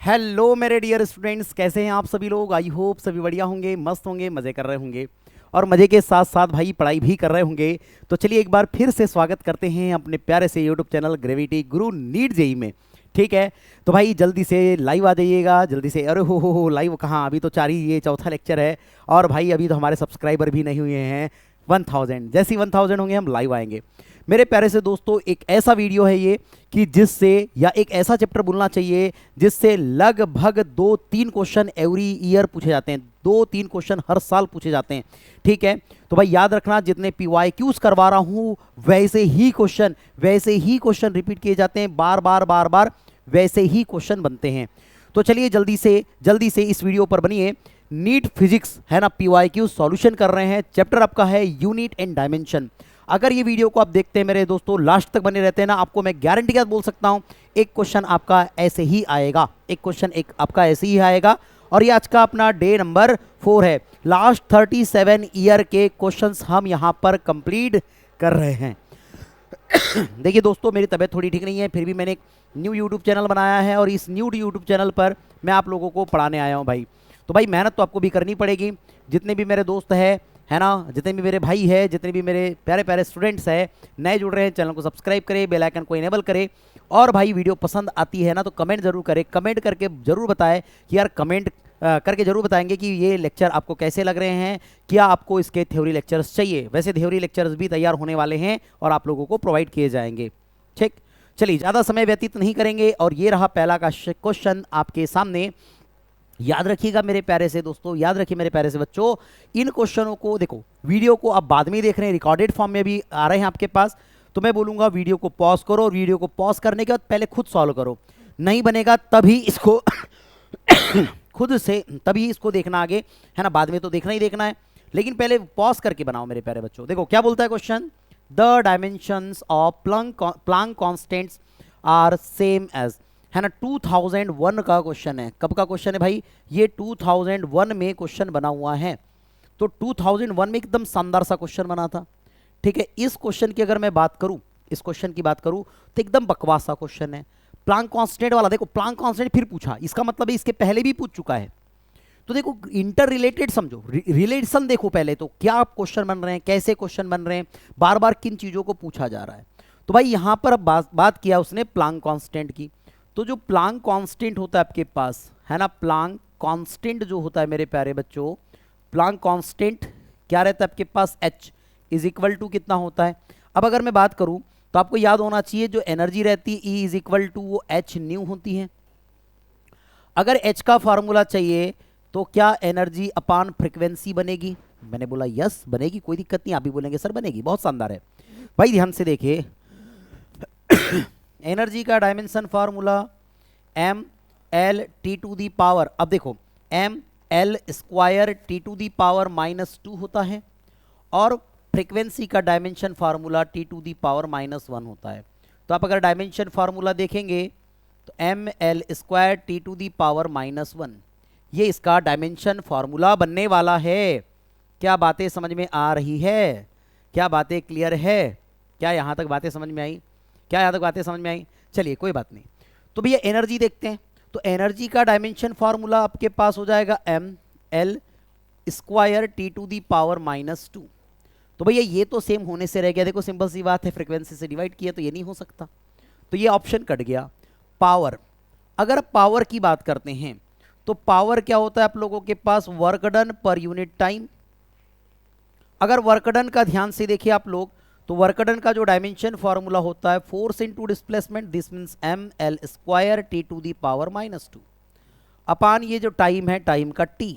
Hello मेरे dear students, कैसे हैं आप सभी लोग। आई होप सभी बढ़िया होंगे, मस्त होंगे, मज़े कर रहे होंगे और मज़े के साथ साथ भाई पढ़ाई भी कर रहे होंगे। तो चलिए एक बार फिर से स्वागत करते हैं अपने प्यारे से यूट्यूब चैनल ग्रेविटी गुरु नीट जेई में। ठीक है, तो भाई जल्दी से लाइव आ जाइएगा, जल्दी से। अरे हो लाइव कहाँ, अभी तो ये चौथा लेक्चर है और भाई अभी तो हमारे सब्सक्राइबर भी नहीं हुए हैं 1000। जैसे ही 1000 होंगे हम लाइव आएंगे। मेरे प्यारे से दोस्तों, एक ऐसा वीडियो है ये कि जिससे, या एक ऐसा चैप्टर बोलना चाहिए जिससे लगभग 2-3 क्वेश्चन एवरी ईयर पूछे जाते हैं। 2-3 क्वेश्चन हर साल पूछे जाते हैं। ठीक है, तो भाई याद रखना, जितने PYQs करवा रहा हूं वैसे ही क्वेश्चन रिपीट किए जाते हैं, बार बार वैसे ही क्वेश्चन बनते हैं। तो चलिए जल्दी से इस वीडियो पर बनिए। नीट फिजिक्स है ना, PYQ सॉल्यूशन कर रहे हैं। चैप्टर आपका है यूनिट एंड डायमेंशन। अगर ये वीडियो को आप देखते हैं मेरे दोस्तों, लास्ट तक बने रहते हैं ना, आपको मैं गारंटी के साथ बोल सकता हूं एक क्वेश्चन आपका ऐसे ही आएगा, एक आपका ऐसे ही आएगा। और ये आज का अपना डे नंबर 4 है। लास्ट 37 ईयर के क्वेश्चंस हम यहां पर कंप्लीट कर रहे हैं। देखिए दोस्तों, मेरी तबीयत थोड़ी ठीक नहीं है, फिर भी मैंने एक न्यू यूट्यूब चैनल बनाया है और इस न्यू यूट्यूब चैनल पर मैं आप लोगों को पढ़ाने आया हूं भाई। तो भाई मेहनत तो आपको भी करनी पड़ेगी। जितने भी मेरे दोस्त है ना, जितने भी मेरे भाई है, जितने भी मेरे प्यारे प्यारे स्टूडेंट्स हैं, नए जुड़ रहे हैं, चैनल को सब्सक्राइब करें, बेल आइकन को इनेबल करें। और भाई वीडियो पसंद आती है ना तो कमेंट जरूर करें, कमेंट करके जरूर बताएं कि यार, कमेंट करके जरूर बताएंगे कि ये लेक्चर आपको कैसे लग रहे हैं, क्या आपको इसके थ्योरी लेक्चर्स चाहिए। वैसे थ्योरी लेक्चर्स भी तैयार होने वाले हैं और आप लोगों को प्रोवाइड किए जाएंगे। ठीक, चलिए ज़्यादा समय व्यतीत नहीं करेंगे और ये रहा पहला का क्वेश्चन आपके सामने। याद रखिएगा मेरे प्यारे से दोस्तों, याद रखिए मेरे प्यारे से बच्चों, इन क्वेश्चनों को देखो, वीडियो को आप बाद में देख रहे हैं, रिकॉर्डेड फॉर्म में भी आ रहे हैं आपके पास। तो मैं बोलूंगा वीडियो को पॉज करो और वीडियो को पॉज करने के बाद पहले खुद सॉल्व करो। नहीं बनेगा तभी इसको खुद से तभी इसको देखना आगे, है ना। बाद में तो देखना ही देखना है, लेकिन पहले पॉज करके बनाओ मेरे प्यारे बच्चों। देखो क्या बोलता है question, the dimensions of Planck constants are same as, है ना। 2001 का क्वेश्चन है। कब का क्वेश्चन है भाई, ये 2001 में क्वेश्चन बना हुआ है। तो 2001 में एकदम शानदार सा क्वेश्चन बना था। ठीक है, इस क्वेश्चन की अगर मैं बात करूं, इस क्वेश्चन की बात करूं तो एकदम बकवास सा क्वेश्चन है। प्लैंक कांस्टेंट वाला, देखो प्लैंक कांस्टेंट फिर पूछा, इसका मतलब है इसके पहले भी पूछ चुका है। तो देखो इंटर रिलेटेड समझो, रिलेशन देखो पहले तो, क्या आप क्वेश्चन बन रहे हैं, कैसे क्वेश्चन बन रहे हैं, बार बार किन चीजों को पूछा जा रहा है। तो भाई यहां पर अब बात किया उसने प्लैंक कांस्टेंट की। तो जो प्लैंक कांस्टेंट होता है आपके पास, है ना, प्लैंक कांस्टेंट जो होता है मेरे प्यारे बच्चों, प्लैंक कांस्टेंट क्या रहता है आपके पास, H इज इक्वल टू कितना होता है। अब अगर मैं बात करूं तो आपको याद होना चाहिए, जो एनर्जी रहती है E इज इक्वल टू वो H न्यू होती है। अगर H का फॉर्मूला चाहिए तो क्या एनर्जी अपान फ्रीक्वेंसी बनेगी। मैंने बोला यस बनेगी, कोई दिक्कत नहीं। आप भी बोलेंगे सर बनेगी, बहुत शानदार है भाई। ध्यान से देखिए एनर्जी का डायमेंशन फार्मूला mL/T⁴। अब देखो mL²T⁴ होता है और फ्रीक्वेंसी का डायमेंशन फार्मूला T⁻⁻1 होता है। तो आप अगर डायमेंशन फार्मूला देखेंगे तो mL²T⁻⁻1 ये इसका डायमेंशन फार्मूला बनने वाला है। क्या बातें समझ में आ रही है, क्या बातें क्लियर है, क्या यहां तक बातें समझ में आई, क्या यहाँ तक बातें समझ में आई। चलिए कोई बात नहीं। तो भैया एनर्जी देखते हैं। तो एनर्जी का डायमेंशन फार्मूला आपके पास हो जाएगा mL²T⁻⁻2। तो भैया ये तो सेम होने से रह गया, देखो सिंपल सी बात है, फ्रीक्वेंसी से डिवाइड किया तो ये नहीं हो सकता, तो ये ऑप्शन कट गया। पावर, अगर पावर की बात करते हैं तो पावर क्या होता है आप लोगों के पास, work done per unit time. अगर वर्क डन का ध्यान से देखिए आप लोग, तो वर्क डन का जो डायमेंशन फॉर्मूला होता है force into displacement, this means mL²T⁻⁻2 अपान ये जो टाइम है, टाइम का T।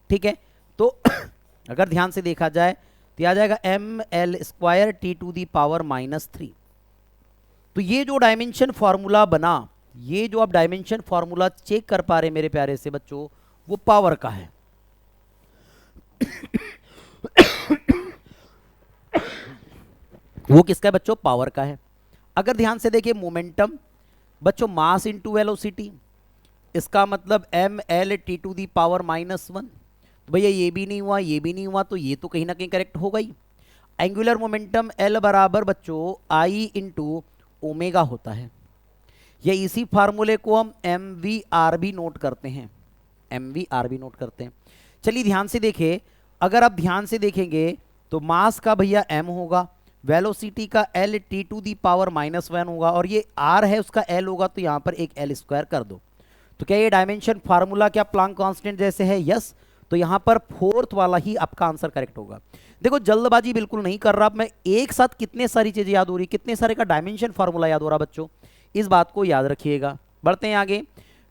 ठीक है, तो अगर ध्यान से देखा जाए तो आ जाएगा mL²T⁻⁻3। तो ये जो डायमेंशन फॉर्मूला बना, ये जो आप डायमेंशन फॉर्मूला चेक कर पा रहे मेरे प्यारे से बच्चों, वो पावर का है। वो किसका है बच्चों, पावर का है। अगर ध्यान से देखिए मोमेंटम बच्चों, मास इनटू वेलोसिटी, इसका मतलब mL/T⁻⁻1। तो भैया ये भी नहीं हुआ, ये भी नहीं हुआ, तो ये तो कहीं ना कहीं करेक्ट होगा ही। एंगुलर मोमेंटम L बराबर बच्चों I इंटू ओमेगा होता है। ये इसी फार्मूले को हम एम वी आर भी नोट करते हैं, एम वी आर भी नोट करते हैं। चलिए ध्यान से देखिए, अगर आप ध्यान से देखेंगे तो मास का भैया m होगा, वेलोसिटी का l t to the power -1 होगा, और ये r है उसका l होगा, तो यहां पर एक l स्क्वायर कर दो। तो क्या ये डायमेंशन फार्मूला क्या प्लांक कांस्टेंट जैसे है? यस। तो यहां पर फोर्थ वाला ही आपका आंसर करेक्ट होगा। देखो जल्दबाजी बिल्कुल नहीं कर रहा, मैं एक साथ कितने सारी चीजें याद हो रही, कितने सारे का डायमेंशन फार्मूला याद हो रहा बच्चों, इस बात को याद रखिएगा। बढ़ते हैं आगे।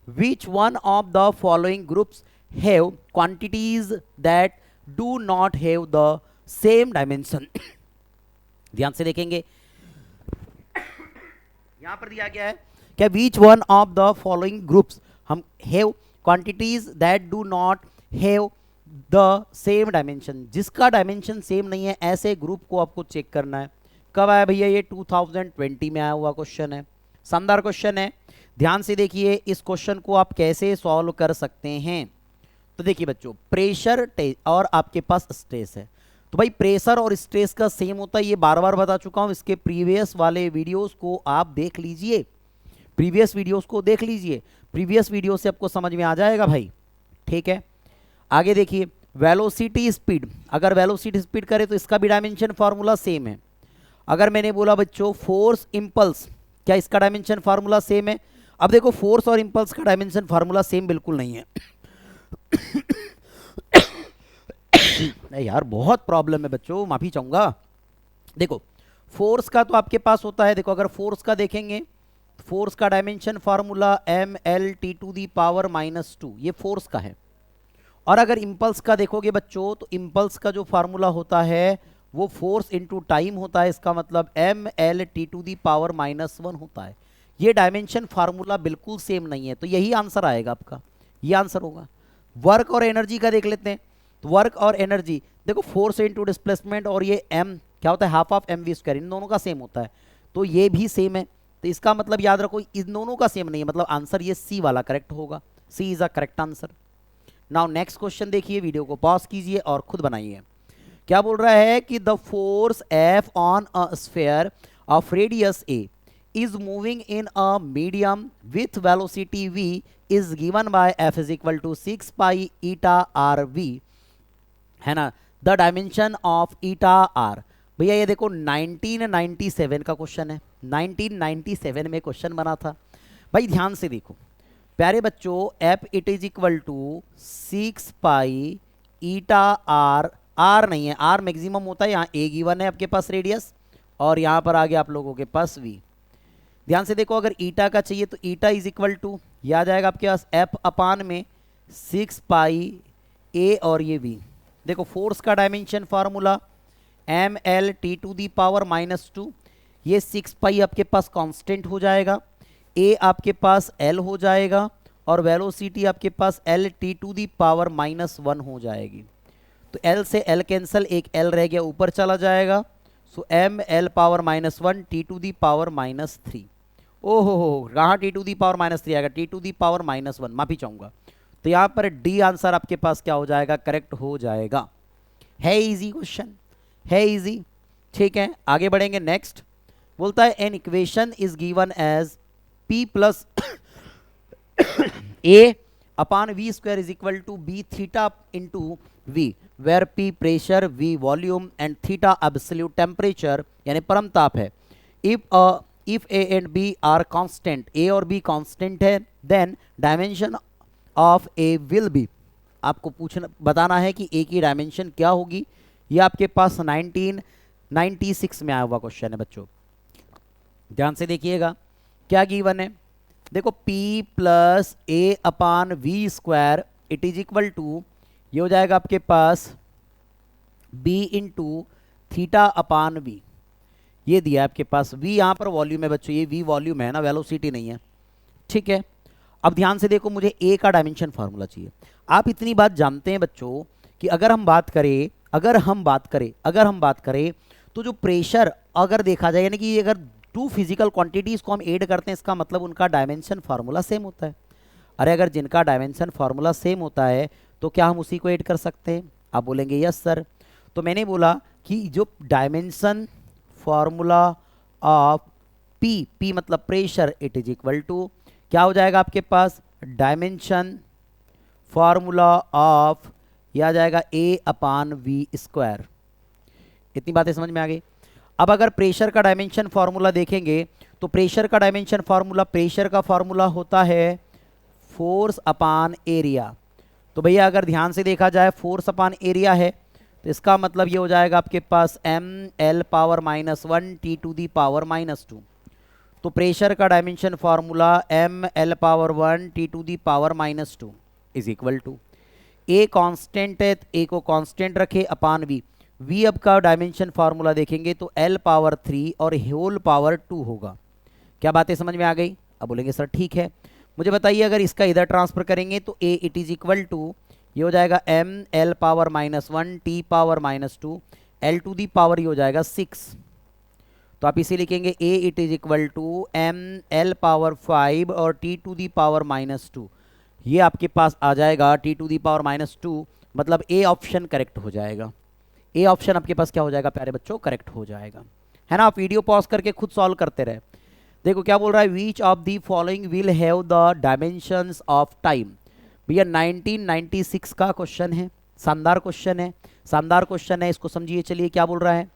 Which one of the following groups have quantities that do not have the same dimension. ध्यान से देखेंगे, यहां पर दिया गया है क्या which one of the following groups हम have quantities that do not have the same dimension, जिसका डायमेंशन सेम नहीं है, ऐसे ग्रुप को आपको चेक करना है। कब आया भैया? ये 2020 में आया हुआ क्वेश्चन है, शानदार क्वेश्चन है। ध्यान से देखिए इस क्वेश्चन को आप कैसे सॉल्व कर सकते हैं। तो देखिए बच्चों, प्रेशर और आपके पास स्ट्रेस है, तो भाई प्रेशर और स्ट्रेस का सेम होता है, ये बार बार बता चुका हूं, इसके प्रीवियस वाले वीडियोस को आप देख लीजिए, प्रीवियस वीडियोस को देख लीजिए, प्रीवियस वीडियो से आपको समझ में आ जाएगा भाई। ठीक है, आगे देखिए, वेलोसिटी स्पीड, अगर वेलोसिटी स्पीड करें तो इसका भी डायमेंशन फार्मूला सेम है। अगर मैंने बोला बच्चों फोर्स इंपल्स, क्या इसका डायमेंशन फार्मूला सेम है? अब देखो फोर्स और इंपल्स का डायमेंशन फार्मूला सेम बिल्कुल नहीं है। यार बहुत प्रॉब्लम है बच्चों, माफी चाहूंगा। देखो फोर्स का तो आपके पास होता है, देखो अगर फोर्स का देखेंगे, फोर्स का dimension formula M L T to the power -2, ये फोर्स का है। और अगर इंपल्स का देखोगे बच्चों, तो इंपल्स का जो फार्मूला होता है वो फोर्स इनटू टाइम होता है, इसका मतलब M L T to the power -1 होता है। ये डायमेंशन फार्मूला बिल्कुल सेम नहीं है, तो यही आंसर आएगा आपका, ये आंसर होगा। वर्क और एनर्जी का देख लेते हैं, तो वर्क और एनर्जी देखो, फोर्स इनटू डिस्प्लेसमेंट और ये एम क्या होता है, half of m v square, इन दोनों का सेम होता है, तो ये भी सेम है। तो इसका मतलब याद रखो इन दोनों का सेम नहीं है, मतलब आंसर ये सी वाला करेक्ट होगा, C is a correct answer. Now next question देखिए, वीडियो को पॉज कीजिए और खुद बनाइए। क्या बोल रहा है कि the force F on a sphere of radius a is moving in a medium with velocity v is given by f is equal to 6 pi eta r v, है ना। The dimension of eta r, भैया ये देखो 1997 का question है, 1997 में question बना था भाई। ध्यान से देखो प्यारे बच्चों, F it is equal to 6 pi eta R, R नहीं है, आर मैक्सिमम होता है, यहाँ ए गिवन है आपके पास रेडियस, और यहाँ पर आ गया आप लोगों के पास वी। ध्यान से देखो, अगर ईटा का चाहिए तो ईटा इज इक्वल टू, यह आ जाएगा आपके पास एफ अपान में 6 पाई ए और ये वी। देखो फोर्स का dimension formula M L T to the power -2, ये 6 पाई आपके पास कांस्टेंट हो जाएगा, ए आपके पास एल हो जाएगा, और वेलोसिटी आपके पास L T to the power -1 हो जाएगी। तो एल से एल कैंसल, एक एल रह गया ऊपर चला जाएगा, so M L power -1 T to the power -3। ओहो हो, कहाँ टी टू दी पावर -3 आएगा, टी टू दी पावर -1, माफी चाहूंगा। तो यहाँ पर डी आंसर आपके पास क्या हो जाएगा, करेक्ट हो जाएगा। है इजी क्वेश्चन, है इजी। ठीक है, आगे बढ़ेंगे। नेक्स्ट बोलता है an equation is given as P plus A upon V square is equal to B theta into V, where P pressure, V volume and theta absolute temperature यानी परम ताप है। If A and B are constant, A और B constant है, then dimension of A will be, आपको पूछना बताना है कि A की डायमेंशन क्या होगी। ये आपके पास 1996 में आया हुआ क्वेश्चन है बच्चों, ध्यान से देखिएगा क्या गिवन है। देखो P plus A upon V square it is equal to, ये हो जाएगा आपके पास B into theta upon V, ये दिया है आपके पास। V यहाँ पर वॉल्यूम है बच्चों, ये V वॉल्यूम है ना, वेलोसिटी नहीं है। ठीक है, अब ध्यान से देखो, मुझे A का डायमेंशन फार्मूला चाहिए। आप इतनी बात जानते हैं बच्चों कि अगर हम बात करें तो जो प्रेशर अगर देखा जाए, यानी कि अगर टू फिजिकल क्वांटिटीज को हम ऐड करते हैं, इसका मतलब उनका डायमेंशन फार्मूला सेम होता है। अरे अगर जिनका डायमेंशन फार्मूला सेम होता है तो क्या हम उसी को ऐड कर सकते हैं? आप बोलेंगे यस सर। तो मैंने बोला कि जो डायमेंशन फार्मूला ऑफ पी मतलब pressure, it is equal to क्या हो जाएगा आपके पास, डायमेंशन फॉर्मूला ऑफ, यह आ जाएगा ए अपान वी स्क्वायर। इतनी बातें समझ में आ गई। अब अगर प्रेशर का डायमेंशन फॉर्मूला देखेंगे तो प्रेशर का डायमेंशन फॉर्मूला, प्रेशर का फॉर्मूला होता है फोर्स अपान एरिया। तो भैया अगर ध्यान से देखा जाए फोर्स अपान एरिया है तो इसका मतलब ये हो जाएगा आपके पास M L power -1 T to the power -2। तो प्रेशर का dimension formula M L power 1 T to the power -2 is equal to, A constant है तो ए को कांस्टेंट रखे अपान वी। वी अब का डायमेंशन फार्मूला देखेंगे तो एल पावर 3 और होल पावर 2 होगा। क्या बातें समझ में आ गई? अब बोलेंगे सर ठीक है, मुझे बताइए अगर इसका इधर ट्रांसफर करेंगे तो A it is equal to, ये हो जाएगा M L power -1 T power -2, L to the power ये हो जाएगा 6। तो आप इसे लिखेंगे A it is equal to M L power 5 और टी टू दी पावर -2। ये आपके पास आ जाएगा टी टू दी पावर -2, मतलब ए ऑप्शन करेक्ट हो जाएगा। ए ऑप्शन आपके पास क्या हो जाएगा प्यारे बच्चों, करेक्ट हो जाएगा, है ना। आप वीडियो पॉज करके खुद सॉल्व करते रहे। देखो क्या बोल रहा है, which of the following will have the dimensions of time. भैया 1996 का क्वेश्चन है, शानदार क्वेश्चन है, शानदार क्वेश्चन है, इसको समझिए। चलिए क्या बोल रहा है,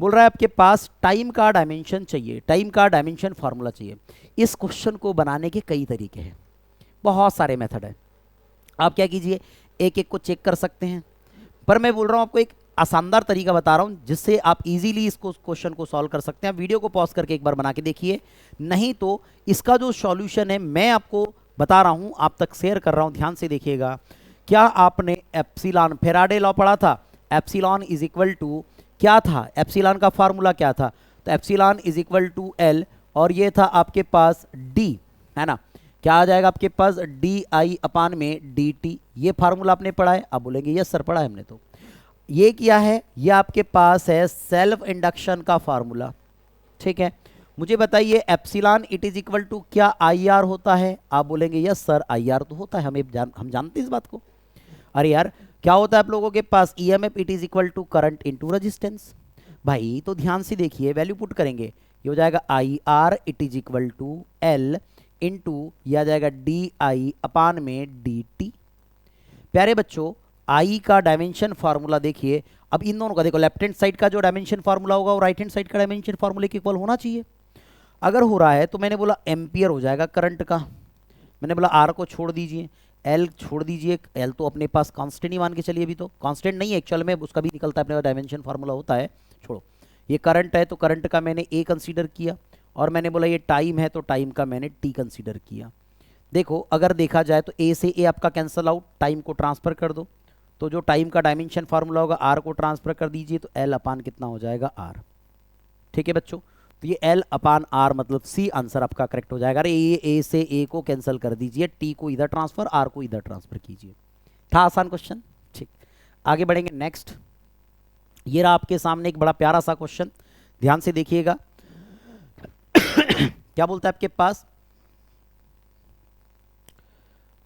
बोल रहा है आपके पास टाइम का डायमेंशन चाहिए, टाइम का डायमेंशन फार्मूला चाहिए। इस क्वेश्चन को बनाने के कई तरीके हैं, बहुत सारे मेथड है। आप क्या कीजिए, एक एक को चेक कर सकते हैं, पर मैं बोल रहा हूं आपको एक आसानदार तरीका बता रहा हूं जिससे आप इजीली इसको क्वेश्चन को सॉल्व कर सकते हैं। वीडियो को पॉज करके एक बार बना के देखिए, नहीं तो इसका जो सॉल्यूशन है मैं आपको बता रहा हूं, आप तक शेयर कर रहा हूं, ध्यान से देखिएगा। क्या आपने एप्सिलॉन फेराडे लॉ पढ़ा था? एप्सिलॉन इज इक्वल टू क्या था, एप्सिलॉन का फार्मूला क्या था? तो epsilon is equal to L, और ये था आपके पास डी, है ना। क्या आ जाएगा आपके पास, डी आई अपान में डी टी। ये फार्मूला आपने पढ़ा है? आप बोलेंगे यस सर पढ़ा है हमने। तो ये क्या है, ये आपके पास है सेल्फ इंडक्शन का फार्मूला, ठीक है। मुझे बताइए epsilon it is equal to क्या आई आर होता है? आप बोलेंगे यस सर आई आर तो होता है, हम जानते हैं इस बात को। अरे यार क्या होता है आप लोगों के पास, E M F it is equal to current into resistance. भाई तो ध्यान से देखिए, वैल्यू पुट करेंगे, ये हो जाएगा I R it is equal to L into ये आ जाएगा डी आई अपान में डी टी। प्यारे बच्चों आई का डायमेंशन फार्मूला देखिए, अब इन दोनों का देखो, लेफ्ट हैंड साइड का जो डायमेंशन फार्मूला होगा वो राइट हैंड साइड का डायमेंशन फार्मूले के इक्वल होना चाहिए। अगर हो रहा है तो मैंने बोला एम्पियर हो जाएगा करंट का, मैंने बोला आर को छोड़ दीजिए, एल छोड़ दीजिए, एल तो अपने पास कांस्टेंट ही मान के चलिए, अभी तो कांस्टेंट नहीं है एक्चुअल में, उसका भी निकलता है अपने डायमेंशन फार्मूला होता है, छोड़ो। ये करंट है तो करंट का मैंने ए कंसीडर किया, और मैंने बोला ये टाइम है तो टाइम का मैंने टी कंसीडर किया। देखो अगर देखा जाए तो ए से ए आपका कैंसिल आउट, टाइम को ट्रांसफर कर दो, तो जो टाइम का डायमेंशन फार्मूला होगा आर को ट्रांसफर कर दीजिए तो एल अपान कितना हो जाएगा आर, ठीक है बच्चों। तो ये एल अपान आर मतलब सी आंसर आपका करेक्ट हो जाएगा। अरे ये ए से ए को कैंसिल कर दीजिए, टी को इधर ट्रांसफर, आर को इधर ट्रांसफर कीजिए। था आसान क्वेश्चन, ठीक। आगे बढ़ेंगे नेक्स्ट। ये रहा आपके सामने एक बड़ा प्यारा सा क्वेश्चन, ध्यान से देखिएगा। क्या बोलता है आपके पास,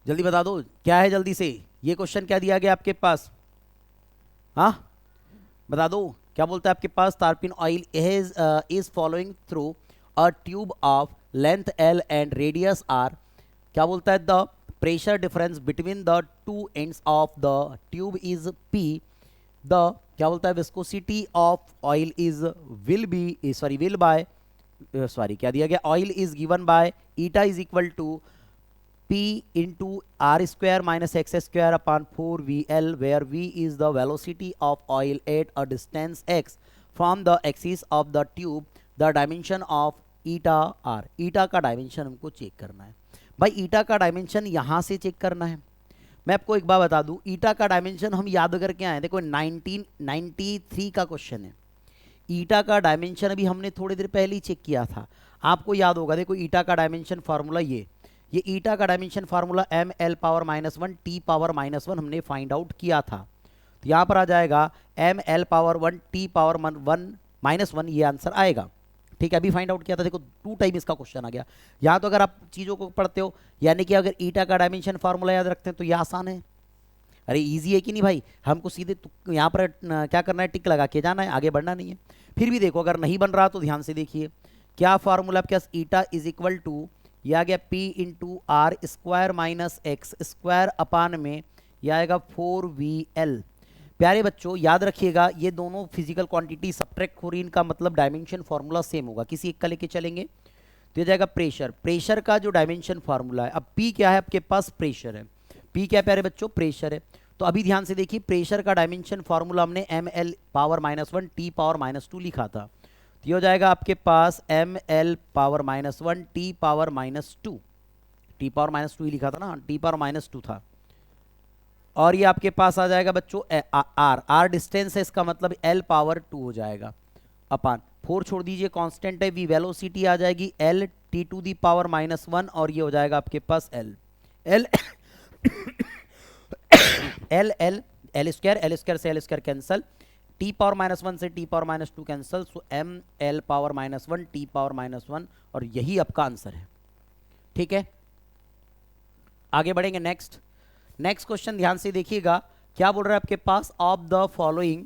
जल्दी बता दो क्या है जल्दी से, ये क्वेश्चन क्या दिया गया आपके पास, हाँ बता दो क्या बोलता है आपके पास। तारपिन oil is following through a tube of length L and radius R. क्या बोलता है, the pressure difference between the two ends of the tube is P. The क्या बोलता है, viscosity of oil is will by क्या दिया गया, oil is given by eta is equal to P into R square minus X square upon 4VL, where V is the velocity of oil at a distance X from the axis of the tube, the dimension of eta R। eta का dimension हमको check करना है भाई, eta का dimension यहाँ से check करना है। मैं आपको एक बार बता दूँ, eta का डायमेंशन हम याद करके आए, देखो 1993 का क्वेश्चन है। eta का डायमेंशन अभी हमने थोड़ी देर पहले ही चेक किया था, आपको याद होगा। देखो eta का डायमेंशन फार्मूला ये ईटा का dimension formula M L power -1 T power -1 हमने फाइंड आउट किया था। तो यहाँ पर आ जाएगा M L power 1 T power -1, ये आंसर आएगा, ठीक है। अभी फाइंड आउट किया था, देखो 2 टाइम इसका क्वेश्चन आ गया। यहाँ तो अगर आप चीज़ों को पढ़ते हो, यानी कि अगर ईटा का डायमेंशन फार्मूला याद रखते हैं तो ये आसान है। अरे ईजी है कि नहीं भाई, हमको सीधे यहाँ पर क्या करना है, टिक लगा के जाना है, आगे बढ़ना नहीं है। फिर भी देखो अगर नहीं बन रहा तो ध्यान से देखिए, क्या फार्मूला आपके पास, ईटा इज इक्वल टू, यह आ गया P into R square minus X square upon में, यह आएगा 4VL। प्यारे बच्चों याद रखिएगा ये दोनों फिजिकल क्वांटिटी सब्ट्रैक्ट हो रही, इनका मतलब डायमेंशन फार्मूला सेम होगा, किसी एक का लेके चलेंगे तो ये जाएगा प्रेशर। प्रेशर का जो डायमेंशन फार्मूला है, अब पी क्या है आपके पास, प्रेशर है। पी क्या है प्यारे बच्चों, प्रेशर है। तो अभी ध्यान से देखिए प्रेशर का डायमेंशन फार्मूला हमने ml पावर -1 t पावर -2 लिखा था, तो ये हो जाएगा आपके पास ml power -1 t power -2, t power -2 ही लिखा था ना, t पावर -2 था। और ये आपके पास आ जाएगा बच्चों r डिस्टेंस है, इसका मतलब l पावर 2 हो जाएगा अपान 4 छोड़ दीजिए, कांस्टेंट है, v वेलोसिटी आ जाएगी l t to the power -1 और ये हो जाएगा आपके पास l l L L L square से L square cancel, T power -1 से T power -2 cancel, so M L power -1 T power -1 और यही आपका आंसर है। ठीक है, आगे बढ़ेंगे। नेक्स्ट क्वेश्चन ध्यान से देखिएगा, क्या बोल रहा है आपके पास, of the following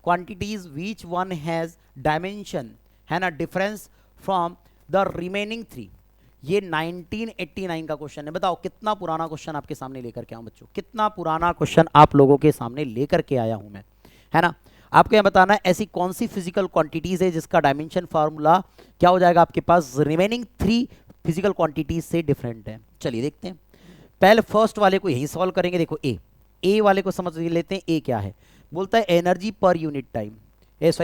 quantities which one has dimension है ना डिफरेंस फ्रॉम द रिमेनिंग 3। ये 1989 का क्वेश्चन है। बताओ कितना पुराना क्वेश्चन आपके सामने लेकर के आऊं बच्चों, कितना पुराना क्वेश्चन आप लोगों के सामने लेकर के आया हूं मैं, है ना। आपको यह बताना है ऐसी कौन सी फिजिकल क्वांटिटीज है जिसका डायमेंशन फार्मूला क्या हो जाएगा आपके पास, रिमेनिंग 3 फिजिकल क्वांटिटीज से डिफरेंट है। चलिए देखते हैं, पहले फर्स्ट वाले को यही सॉल्व करेंगे। देखो ए वाले को समझ लेते हैं, ए क्या है, बोलता है energy per unit time,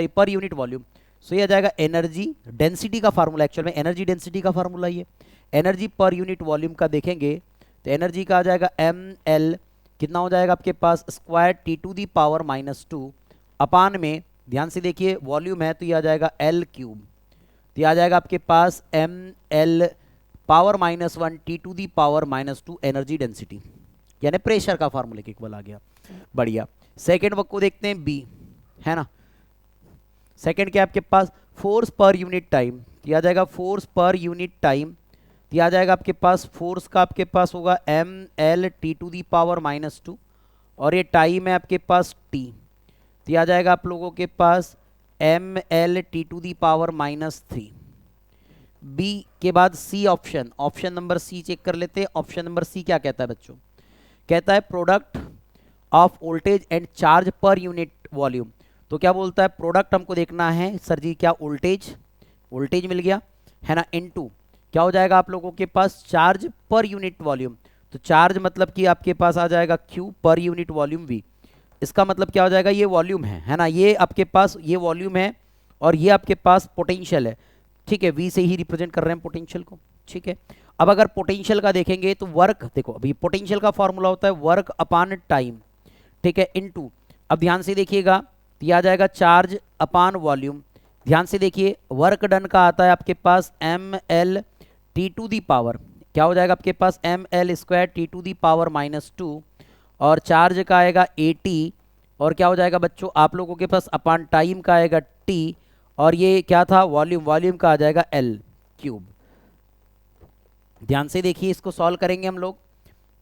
per unit volume. So ये आ जाएगा एनर्जी डेंसिटी का फार्मूला, एक्चुअल में एनर्जी डेंसिटी का फार्मूला ये। एनर्जी पर यूनिट वॉल्यूम का देखेंगे तो एनर्जी का आ जाएगा ml, कितना हो जाएगा आपके पास, square T to the power -2 upon में, ध्यान से देखिए वॉल्यूम है तो ये आ जाएगा l क्यूब, तो ये आ जाएगा आपके पास ml power -1 T to the power -2 energy density, यानी प्रेशर का फार्मूला इक्वल आ गया। बढ़िया, सेकेंड वर्क को देखते हैं बी, है ना। सेकेंड क्या आपके पास, फोर्स पर यूनिट टाइम, ये आ जाएगा फोर्स पर यूनिट टाइम, ये आ जाएगा आपके पास फोर्स का आपके पास होगा ml T to the power -2 और ये टाइम है आपके पास t, तो ये आ जाएगा आप लोगों के पास ml T to the power -3। B के बाद C option number C check कर लेते हैं। ऑप्शन नंबर सी क्या कहता है बच्चों, कहता है product of voltage and charge पर यूनिट वॉल्यूम। तो क्या बोलता है, प्रोडक्ट हमको देखना है सर जी, क्या वोल्टेज मिल गया है ना, इनटू क्या हो जाएगा आप लोगों के पास, चार्ज पर यूनिट वॉल्यूम। तो चार्ज मतलब कि आपके पास आ जाएगा Q पर यूनिट वॉल्यूम V, इसका मतलब क्या हो जाएगा, ये वॉल्यूम है ना, ये आपके पास ये वॉल्यूम है और ये आपके पास पोटेंशियल है। ठीक है, V से ही रिप्रेजेंट कर रहे हैं पोटेंशियल को। ठीक है, अब अगर पोटेंशियल का देखेंगे तो वर्क, देखो अभी पोटेंशियल का फॉर्मूला होता है वर्क अपॉन टाइम, ठीक है, इनटू, अब ध्यान से देखिएगा ये आ जाएगा चार्ज अपॉन वॉल्यूम। ध्यान से देखिए वर्क डन का आता है आपके पास ml T to the power, क्या हो जाएगा आपके पास ml square T to the power -2 और चार्ज का आएगा AT और क्या हो जाएगा बच्चों आप लोगों के पास अपॉन टाइम का आएगा T और ये क्या था, वॉल्यूम का आ जाएगा L क्यूब। ध्यान से देखिए इसको सॉल्व करेंगे हम लोग,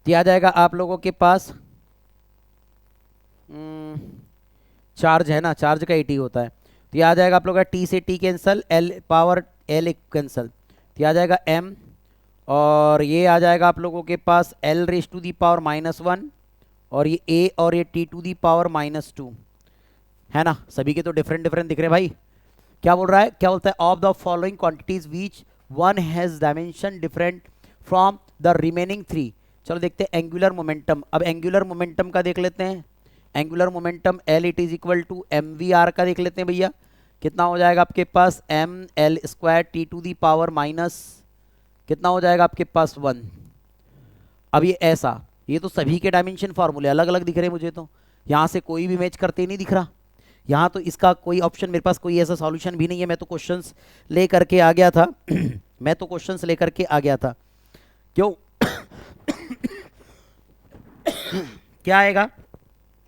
तो आ जाएगा आप लोगों के पास चार्ज है ना, चार्ज का AT होता है, तो ये आ जाएगा आप लोगों का T से T cancel, L power L cancel, तो आ जाएगा m और ये आ जाएगा आप लोगों के पास l raise to the power -1 और ये a और ये t टू दी पावर -2, है ना। सभी के तो डिफरेंट दिख रहे हैं भाई। क्या बोल रहा है, क्या बोलता है, of the following quantities which one has dimension different from the remaining 3। चलो देखते हैं एंगुलर मोमेंटम। अब एंगुलर मोमेंटम का देख लेते हैं, angular momentum L it is equal to mvr का देख लेते हैं भैया, कितना हो जाएगा आपके पास ml square T to the power minus कितना हो जाएगा आपके पास 1। अब ये ऐसा, ये तो सभी के डायमेंशन फार्मूले अलग अलग दिख रहे हैं मुझे, तो यहाँ से कोई भी मैच करते नहीं दिख रहा। यहाँ तो इसका कोई ऑप्शन मेरे पास कोई ऐसा सॉल्यूशन भी नहीं है, मैं तो क्वेश्चंस ले करके आ गया था मैं तो क्वेश्चंस ले करके आ गया था, क्यों क्या आएगा,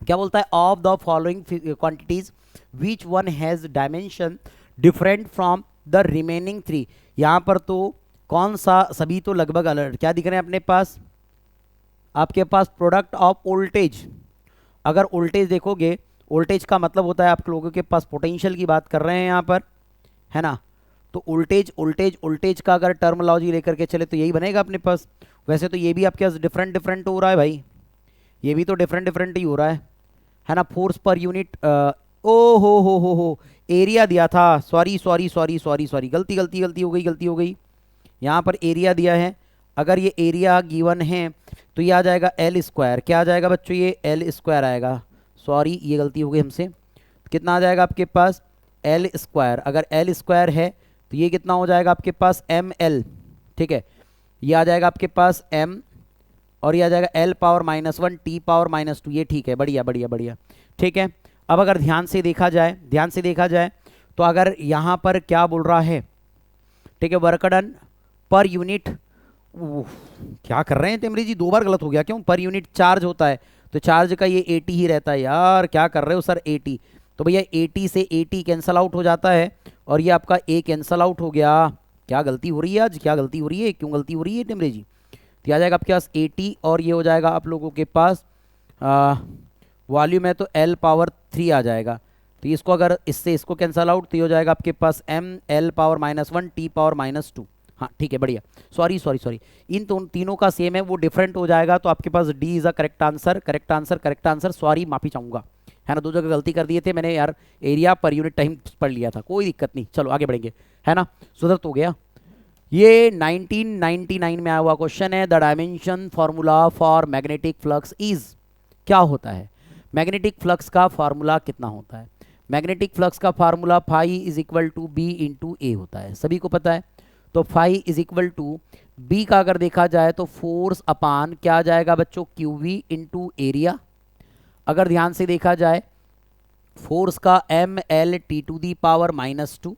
क्या बोलता है, of the following quantities which one has dimension different from the remaining 3। यहाँ पर तो कौन सा, सभी तो लगभग अलग क्या दिख रहे हैं अपने पास, आपके पास प्रोडक्ट ऑफ वोल्टेज। अगर वोल्टेज देखोगे, वोल्टेज का मतलब होता है आप लोगों के पास पोटेंशियल की बात कर रहे हैं यहाँ पर, है ना। तो वोल्टेज वोल्टेज वोल्टेज का अगर टर्मोलॉजी लेकर के चले तो यही बनेगा अपने पास। वैसे तो ये भी आपके पास डिफरेंट डिफरेंट हो रहा है भाई, ये भी तो डिफरेंट डिफरेंट ही हो रहा है ना। फोर्स पर यूनिट, ओ हो, एरिया दिया था, sorry sorry sorry sorry sorry, गलती गलती गलती हो गई, गलती हो गई। यहाँ पर एरिया दिया है, अगर ये एरिया गिवन है तो ये आ जाएगा एल स्क्वायर। क्या आ जाएगा बच्चों, ये एल स्क्वायर आएगा, सॉरी ये गलती हो गई हमसे। कितना आ जाएगा आपके पास एल स्क्वायर, अगर एल स्क्वायर है तो ये कितना हो जाएगा आपके पास एम एल, ठीक है। ये आ जाएगा आपके पास एम और ये आ जाएगा एल पावर -1 टी पावर -2, ये ठीक है, बढ़िया बढ़िया बढ़िया, ठीक है। अब अगर ध्यान से देखा जाए, ध्यान से देखा जाए तो अगर यहाँ पर क्या बोल रहा है, ठीक है, वर्क डन पर यूनिट, क्या कर रहे हैं तिमरी जी, 2 बार गलत हो गया क्यों, पर यूनिट चार्ज होता है तो चार्ज का ये 80 ही रहता है यार, क्या कर रहे हो सर 80, तो भैया 80 से 80 कैंसल आउट हो जाता है और ये आपका ए कैंसल आउट हो गया। क्या गलती हो रही है आज, क्या गलती हो रही है, क्यों गलती हो रही है तिमरी जी। तो आ जाएगा आपके पास 80 और ये हो जाएगा आप लोगों के पास वॉल्यूम है तो L पावर 3 आ जाएगा। तो इसको अगर इससे इसको कैंसल आउट तो ये हो जाएगा आपके पास M L power -1 T power -2, हाँ ठीक है बढ़िया, सॉरी सॉरी सॉरी, इन तीनों का सेम है, वो डिफरेंट हो जाएगा तो आपके पास D is a correct answer, correct answer, correct answer, sorry माफ़ी चाहूँगा, है ना, 2 जगह गलती कर दिए थे मैंने यार, एरिया पर यूनिट टाइम पढ़ लिया था, कोई दिक्कत नहीं, चलो आगे बढ़ेंगे, है ना, सुधर तो गया। ये 1999 में आया हुआ क्वेश्चन है, the dimension formula for magnetic flux is, क्या होता है, मैग्नेटिक फ्लक्स का फार्मूला कितना होता है, मैग्नेटिक फ्लक्स का formula phi is equal to B into A होता है, सभी को पता है। तो phi is equal to B का अगर देखा जाए तो फोर्स अपान क्या आ जाएगा बच्चों, क्यू वी इंटू एरिया। अगर ध्यान से देखा जाए फोर्स का M L T to the power -2,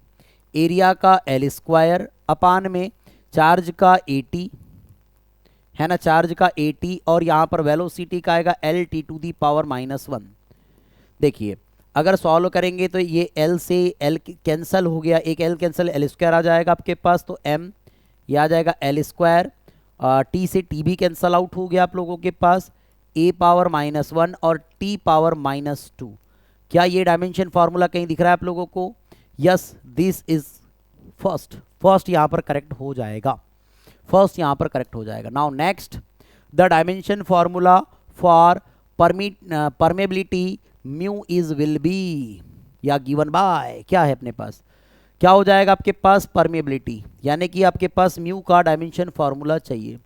area का एल स्क्वायर अपान में चार्ज का 80, है ना, चार्ज का 80 और यहाँ पर वेलोसिटी का आएगा L T to the power -1। देखिए अगर सॉल्व करेंगे तो ये एल से एल कैंसिल हो गया, एक एल कैंसिल, एल स्क्वायर आ जाएगा आपके पास, तो एम ये आ जाएगा एल स्क्वायर, टी से टी भी कैंसिल आउट हो गया आप लोगों के पास, ए पावर -1 और टी पावर -2। क्या ये डायमेंशन फार्मूला कहीं दिख रहा है आप लोगों को, यस दिस इज फर्स्ट यहाँ पर करेक्ट हो जाएगा, फर्स्ट यहाँ पर करेक्ट हो जाएगा। Now next, the dimension formula for permeability mu is will be, या गिवन बाय, क्या है अपने पास, क्या हो जाएगा आपके पास परमेबिलिटी, यानी कि आपके पास म्यू का डायमेंशन फार्मूला चाहिए।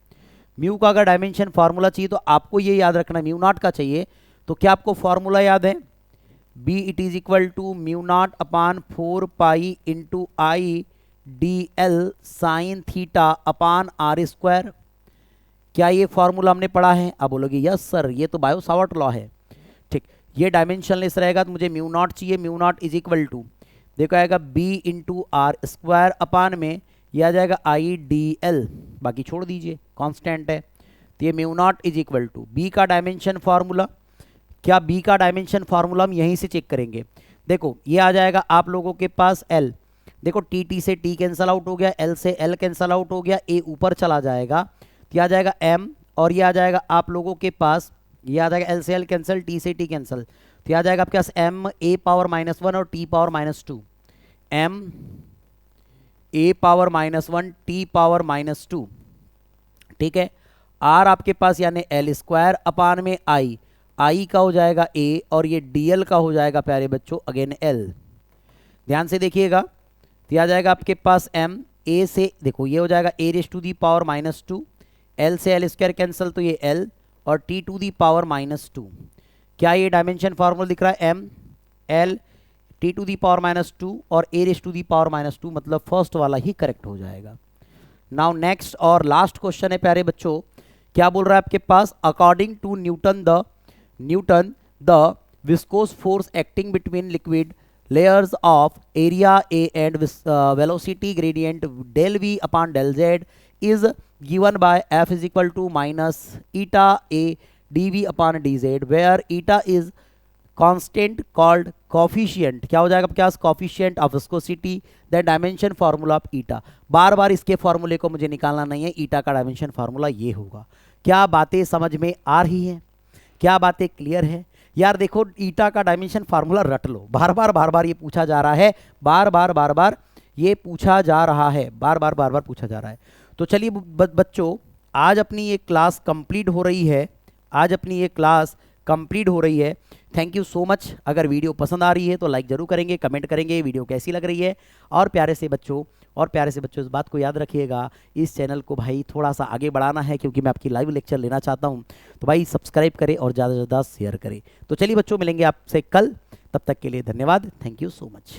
म्यू का अगर डायमेंशन फार्मूला चाहिए तो आपको ये याद रखना, म्यू नॉट का चाहिए, तो क्या आपको फार्मूला याद है, B it is equal to mu not upon 4 pi into I D L sine theta upon R square. क्या ये फॉर्मूला हमने पढ़ा है, अब बोलोगे यस सर ये तो बायो सावर्ट लॉ है, ठीक, ये डायमेंशनलेस रहेगा तो मुझे म्यू नॉट चाहिए, mu not is equal to, देखो आएगा B into R square upon में ये आ जाएगा आई डी एल, बाकी छोड़ दीजिए कांस्टेंट है, तो ये mu not is equal to B का डायमेंशन फार्मूला। क्या बी का डायमेंशन फार्मूला हम यहीं से चेक करेंगे, देखो ये आ जाएगा आप लोगों के पास एल, देखो टी टी से टी कैंसल आउट हो गया, एल से एल कैंसल आउट हो गया, ए ऊपर चला जाएगा तो ये आ जाएगा एम, और ये आ जाएगा आप लोगों के पास, ये आ जाएगा एल से एल कैंसिल, टी से टी कैंसिल, तो ये आ जाएगा आपके पास एम ए पावर -1 और T power -2, M A power -1 T power -2, ठीक है। आर आपके पास यानी एल स्क्वायर अपान में आई, आई का हो जाएगा ए और ये डी एल का हो जाएगा प्यारे बच्चों अगेन एल, ध्यान से देखिएगा, तो आ जाएगा आपके पास एम, ए से देखो ये हो जाएगा A raise to the power -2, L से एल स्क्वायर कैंसिल तो ये एल और टी टू दी पावर -2। क्या ये डायमेंशन फार्मूला दिख रहा है, M L T to the power -2 और A raise to the power -2, मतलब फर्स्ट वाला ही करेक्ट हो जाएगा। नाउ नेक्स्ट और लास्ट क्वेश्चन है प्यारे बच्चों, क्या बोल रहा है आपके पास, according to Newton the viscous force acting between liquid layers of area A and velocity gradient del V upon del Z is given by F is equal to minus eta A dV upon dz, where eta is constant called coefficient, क्या हो जाएगा आपके पास, coefficient of viscosity, the dimension formula of eta। बार बार इसके फॉर्मूले को मुझे निकालना नहीं है, eta का डायमेंशन फार्मूला ये होगा। क्या बातें समझ में आ रही हैं, क्या बातें क्लियर है यार, देखो ईटा का डायमेंशन फार्मूला रट लो, बार बार ये पूछा जा रहा है, बार बार ये पूछा जा रहा है, बार बार पूछा जा रहा है। तो चलिए बच्चों, आज अपनी ये क्लास कंप्लीट हो रही है, आज अपनी ये क्लास कंप्लीट हो रही है। Thank you so much. अगर वीडियो पसंद आ रही है तो लाइक जरूर करेंगे, कमेंट करेंगे वीडियो कैसी लग रही है। और प्यारे से बच्चों इस बात को याद रखिएगा, इस चैनल को भाई थोड़ा सा आगे बढ़ाना है क्योंकि मैं आपकी लाइव लेक्चर लेना चाहता हूं। तो भाई सब्सक्राइब करें और ज़्यादा से ज़्यादा शेयर करें। तो चलिए बच्चों, मिलेंगे आपसे कल, तब तक के लिए धन्यवाद। Thank you so much.